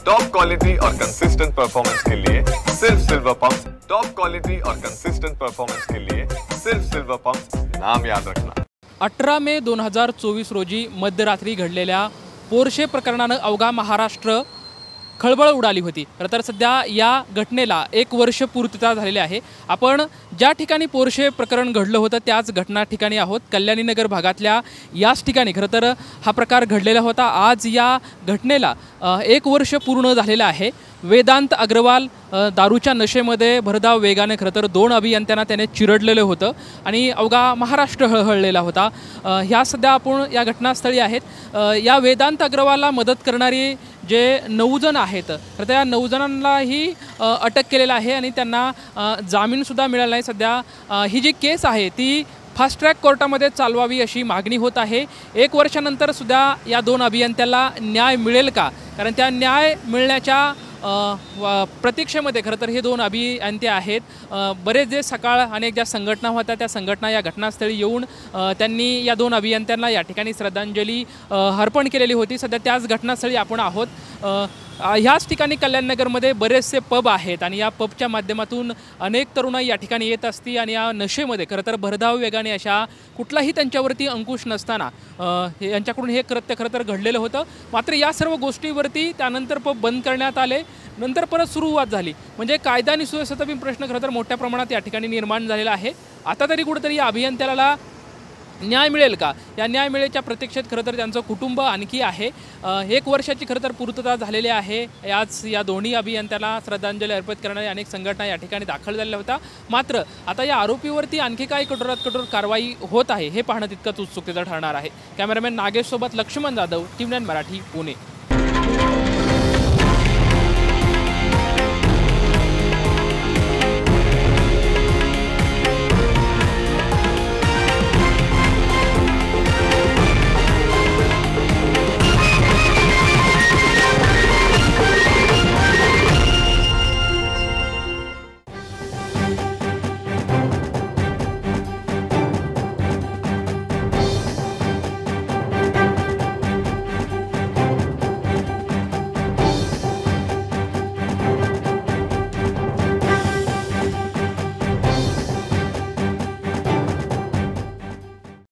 Top quality और consistent performance के लिए सिर्फ सिल्वर पंप्स। टॉप क्वालिटी और कंसिस्टेंट परफॉर्मेंस के लिए सिर्फ सिल्वर पंप्स, नाम याद रखना। 18 मे 2024 रोजी मध्यरात्री घडलेल्या पोर्शे प्रकरणानं अवघा महाराष्ट्र खळबळ उडाली होती। खरं तर सध्या या घटनेला 1 वर्ष पूर्तता झालेली आहे। आपण ज्या ठिकाणी पोर्शे प्रकरण घडलं होतं त्याच घटना ठिकाणी आहोत। कल्याणीनगर भागातल्या याच ठिकाणी खरं तर हा प्रकार घडलेला होता। आज या घटनेला 1 वर्ष पूर्ण झालेलं आहे। वेदांत अग्रवाल दारूच्या नशेमध्ये भरधाव वेगाने खरं तर 2 अभियंत्यांना त्याने चिरडलेलं होतं आणि अवघा महाराष्ट्र हळहळलेला होता। ह्या सध्या आपण या घटनास्थळी आहेत। या वेदांत अग्रवालला मदत करणारी जे 9 जण आहेत तर त्या 9 जणांनाही अटक केलेलं आहे आणि त्यांना जामीनसुद्धा मिळाला नाही। सध्या ही जी केस आहे ती फास्ट ट्रॅक कोर्टामध्ये चालवावी अशी मागणी होत आहे। 1 वर्षानंतर सुद्धा या 2 अभियंत्याला न्याय मिळेल का? कारण त्या न्याय मिळण्याच्या प्रतीक्षेमध्ये खरं तर हे 2 अभियंते आहेत। बरेच जे सकाळ अनेक ज्या संघटना होत्या त्या संघटना या घटनास्थळी येऊन त्यांनी या 2 अभियंत्यांना या ठिकाणी श्रद्धांजली अर्पण केलेली होती। सध्या त्याच घटनास्थळी आपण आहोत। ह्याच ठिकाणी कल्याणनगरमध्ये बरेचसे पब आहेत आणि या पबच्या माध्यमातून अनेक तरुणाई या ठिकाणी येत असती आणि या नशेमध्ये खरं तर भरधाव वेगाने अशा कुठलाही त्यांच्यावरती अंकुश नसताना यांच्याकडून हे कृत्य खरं तर घडलेलं होतं। मात्र या सर्व गोष्टीवरती त्यानंतर पब बंद करण्यात आले, नंतर परत सुरुवात झाली। म्हणजे कायदा आणि सुव्यवस्थेचा प्रश्न खरं तर मोठ्या प्रमाणात या ठिकाणी निर्माण झालेला आहे। आता तरी कुठेतरी या अभियंत्याला न्याय मिळेल का? या न्याय मिळेच्या प्रतीक्षेत खरं तर त्यांचं कुटुंब आणखी आहे। 1 वर्षाची खरं तर पूर्तता झालेली आहे। या दोन्ही अभियंत्याला श्रद्धांजली अर्पित करणाऱ्या अनेक संघटना या ठिकाणी दाखल झालेल्या होत्या। मात्र आता या आरोपीवरती आणखी काही कठोरात कठोर कारवाई होत आहे हे पाहणं तितकंच उत्सुकतेचं ठरणार आहे। कॅमेरामॅन नागेश सोबत लक्ष्मण जाधव, टीव्ही 9 मराठी, पुणे।